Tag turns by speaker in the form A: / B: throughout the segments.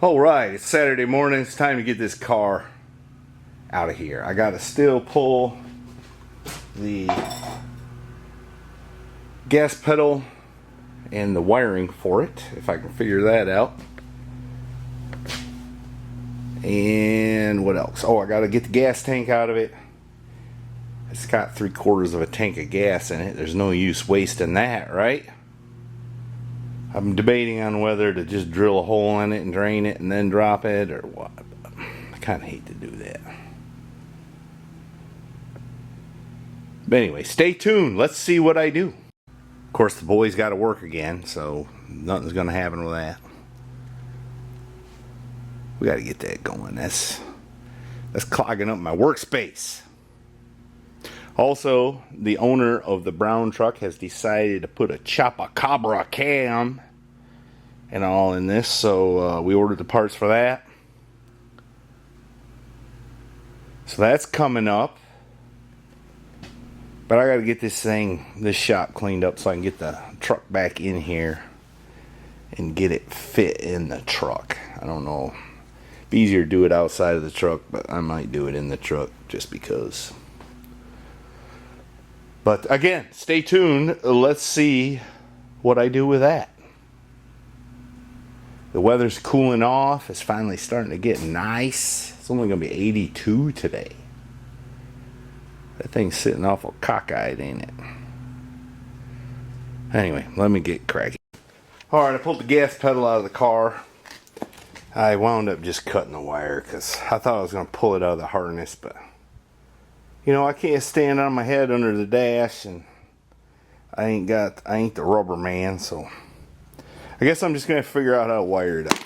A: Alright, it's Saturday morning. It's time to get this car out of here. I gotta still pull the gas pedal and the wiring for it, if I can figure that out. And what else? Oh, I gotta get the gas tank out of it. It's got 3/4 of a tank of gas in it. There's no use wasting that, right? I'm debating on whether to just drill a hole in it and drain it and then drop it or what. But I kind of hate to do that. But anyway, stay tuned. Let's see what I do. Of course, the boys got to work again, so nothing's going to happen with that. We got to get that going. That's clogging up my workspace. Also, the owner of the brown truck has decided to put a Chupacabra cam and all in this, so we ordered the parts for that. So that's coming up. But I got to get this shop cleaned up so I can get the truck back in here and get it fit in the truck. I don't know. It'd be easier to do it outside of the truck, but I might do it in the truck just because. But again, stay tuned. Let's see what I do with that. The weather's cooling off. It's finally starting to get nice. It's only going to be 82 today. That thing's sitting awful cockeyed, ain't it? Anyway, let me get cracking. Alright, I pulled the gas pedal out of the car. I wound up just cutting the wire because I thought I was going to pull it out of the harness, but you know, I can't stand on my head under the dash, and I ain't the rubber man, so I guess I'm just going to figure out how to wire it up.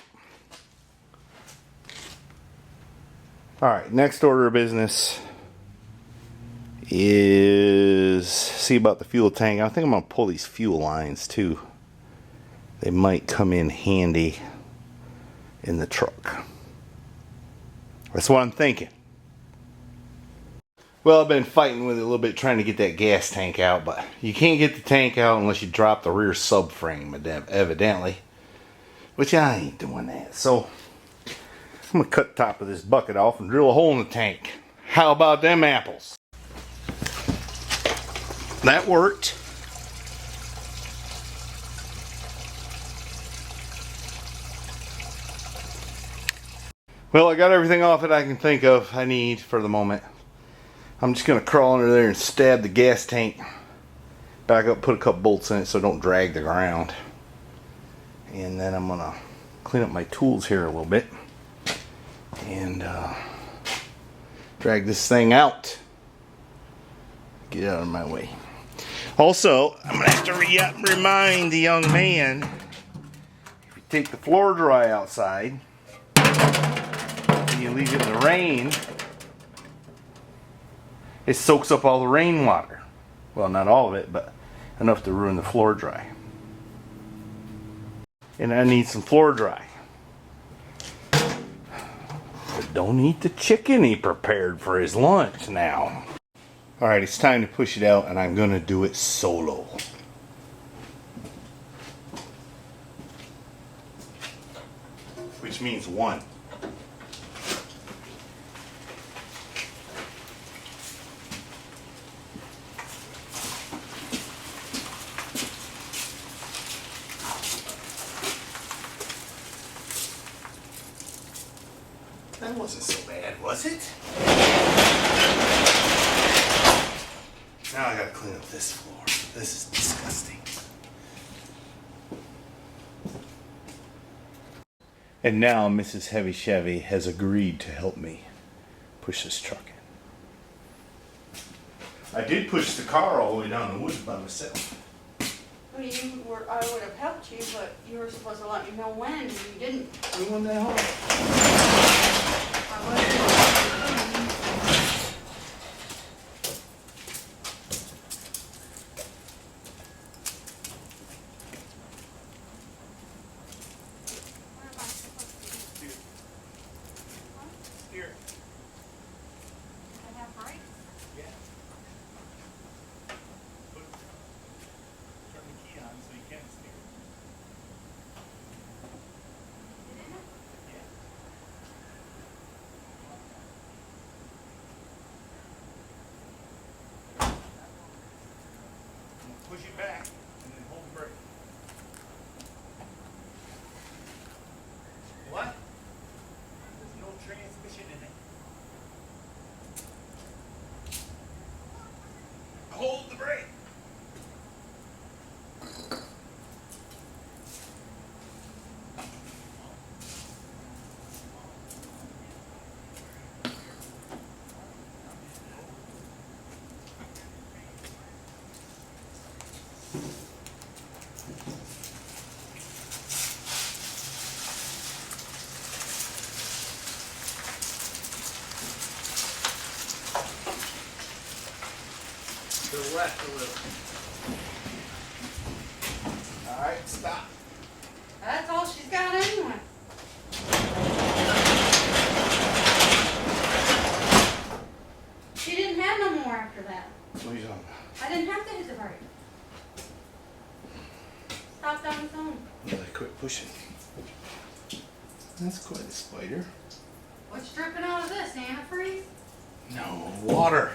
A: Alright, next order of business is see about the fuel tank. I think I'm going to pull these fuel lines too. They might come in handy in the truck. That's what I'm thinking. Well, I've been fighting with it a little bit trying to get that gas tank out, but you can't get the tank out unless you drop the rear subframe, evidently. Which I ain't doing that. So, I'm going to cut the top of this bucket off and drill a hole in the tank. How about them apples? That worked. Well, I got everything off that I can think of I need for the moment. I'm just going to crawl under there and stab the gas tank back up, put a couple bolts in it so it don't drag the ground. And then I'm going to clean up my tools here a little bit and drag this thing out. Get out of my way. Also, I'm going to have to remind the young man, if you take the floor dry outside and you leave it in the rain, it soaks up all the rainwater. Well, not all of it, but enough to ruin the floor dry. And I need some floor dry. But don't eat the chicken he prepared for his lunch now. Alright, it's time to push it out, and I'm going to do it solo. Which means one. That wasn't so bad, was it? Now I gotta clean up this floor. This is disgusting. And now Mrs. Heavy Chevy has agreed to help me push this truck in. I did push the car all the way down the woods by myself.
B: Well, I would have helped you, but you were supposed to let me know when, and you didn't.
A: We went that hard.
B: I wasn't.
A: Here.
B: I have brakes.
A: Yeah. Turn the key on so you can steer.
B: Didn't it?
A: Yeah. left a little. Alright, stop.
B: That's all she's got anyway. She didn't have no more after that.
A: What are you talking about?
B: I didn't have to hit the brake. Stopped on its own.
A: Yeah, quit pushing. That's quite a spider.
B: What's dripping out of this? Antifreeze?
A: No, water.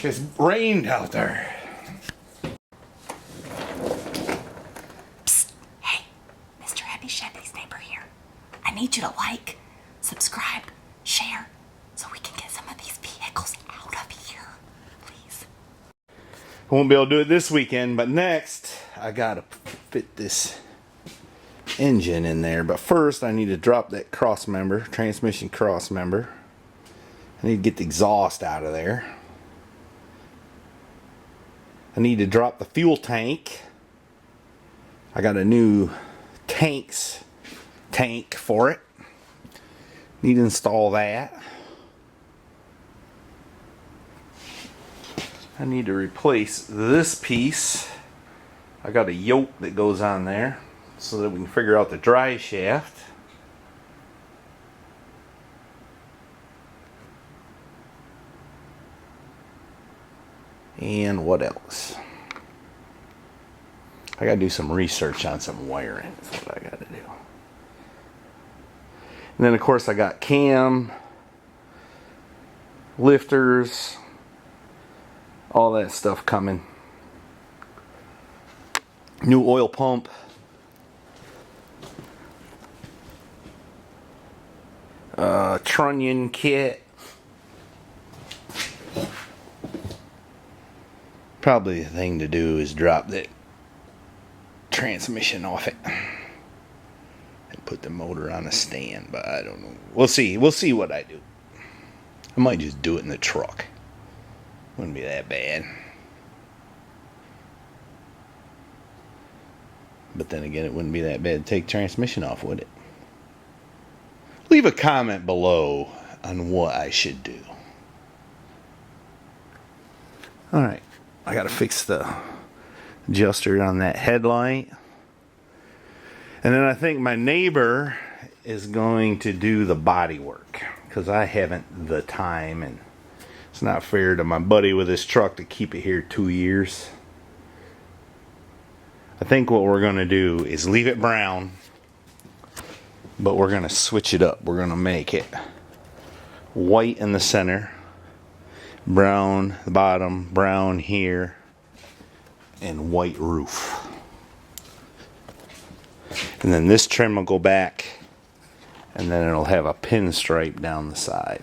A: It's rained out there.
C: Psst. Hey, Mr. Happy Shabby's neighbor here. I need you to like, subscribe, share, so we can get some of these vehicles out of here. Please.
A: I won't be able to do it this weekend, but next I gotta fit this engine in there. But first I need to drop that cross member, transmission cross member. I need to get the exhaust out of there. I need to drop the fuel tank. I got a new tank for it. Need to install that. I need to replace this piece. I got a yoke that goes on there so that we can figure out the drive shaft. And what else? I gotta do some research on some wiring. That's what I gotta do. And then of course I got cam, lifters, all that stuff coming. New oil pump. Trunnion kit. Probably the thing to do is drop that transmission off it and put the motor on a stand, but I don't know. We'll see what I do. I might just do it in the truck. Wouldn't be that bad. But then again, it wouldn't be that bad to take transmission off, would it? Leave a comment below on what I should do. Alright, I gotta fix the adjuster on that headlight. And then I think my neighbor is going to do the body work, because I haven't the time, and it's not fair to my buddy with his truck to keep it here 2 years. I think what we're going to do is leave it brown, but we're going to switch it up. We're going to make it white in the center, brown the bottom, brown here, and white roof. And then this trim will go back, and then it'll have a pinstripe down the side.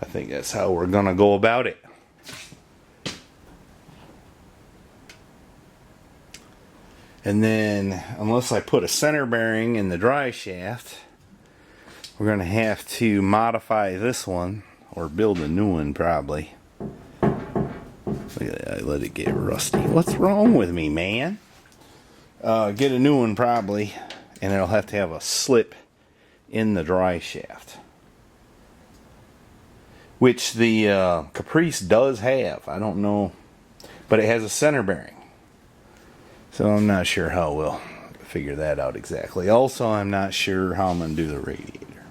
A: I think that's how we're going to go about it. And then, unless I put a center bearing in the drive shaft, we're going to have to modify this one, or build a new one probably. Look at that, I let it get rusty. What's wrong with me, man? Get a new one probably, and it'll have to have a slip in the drive shaft, which the Caprice does have. I don't know, but it has a center bearing. So I'm not sure how we'll figure that out exactly. Also, I'm not sure how I'm going to do the radiator.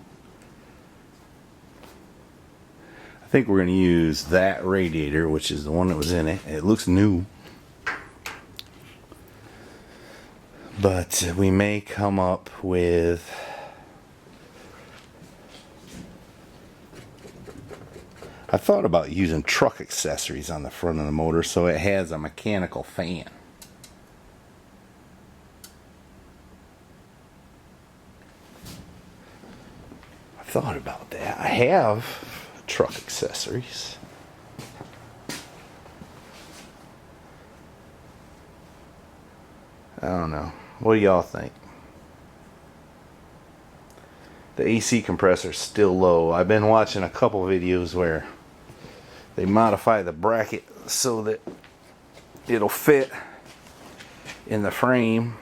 A: I think we're going to use that radiator, which is the one that was in it. It looks new. But we may come up with... I thought about using truck accessories on the front of the motor so it has a mechanical fan. Thought about that. I have truck accessories. I don't know. What do y'all think? The AC compressor's still low. I've been watching a couple videos where they modify the bracket so that it'll fit in the frame.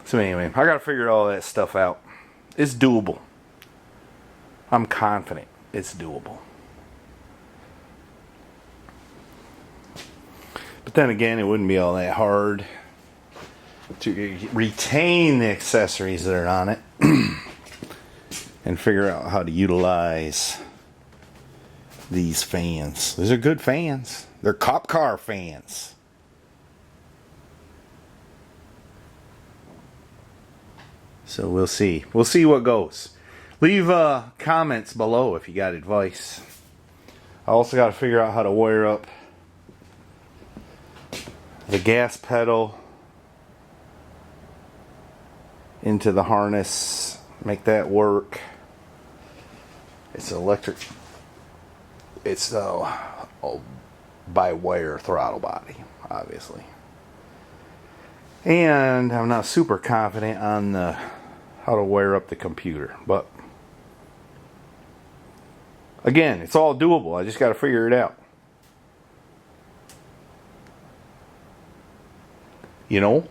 A: So anyway, I gotta figure all that stuff out. It's doable. I'm confident it's doable. But then again, it wouldn't be all that hard to retain the accessories that are on it and figure out how to utilize these fans. These are good fans. They're cop car fans. So we'll see. We'll see what goes. Leave comments below if you got advice. I also got to figure out how to wire up the gas pedal into the harness. Make that work. It's electric. It's by wire throttle body, obviously. And I'm not super confident on how to wire up the computer, but again, it's all doable. I just got to figure it out. You know?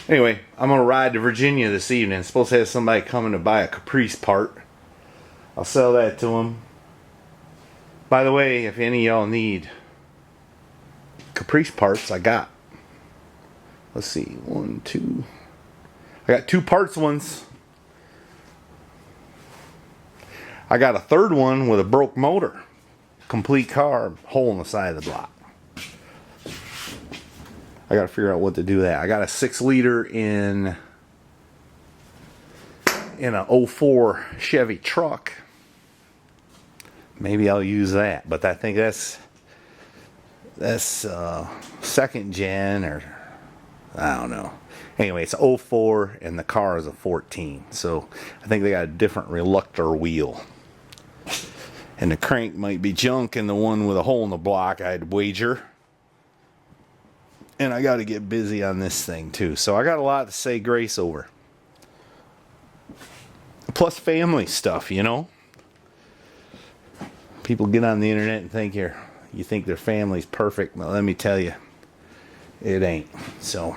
A: Anyway, I'm going to ride to Virginia this evening. I'm supposed to have somebody coming to buy a Caprice part. I'll sell that to them. By the way, if any of y'all need Caprice parts, I got, let's see, 1, 2. I got 2 parts ones. I got a third one with a broke motor. Complete car, hole in the side of the block. I got to figure out what to do with that. I got a 6-liter in a 04 Chevy truck. Maybe I'll use that, but I think that's 2nd gen, or I don't know. Anyway, it's 04 and the car is a 14, so I think they got a different reluctor wheel. And the crank might be junk in the one with a hole in the block, I'd wager. And I got to get busy on this thing too, so I got a lot to say grace over. Plus family stuff, you know. People get on the internet and think you think their family's perfect. Well, let me tell you, it ain't. So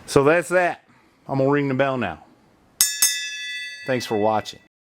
A: that's that. I'm gonna ring the bell now. Thanks for watching.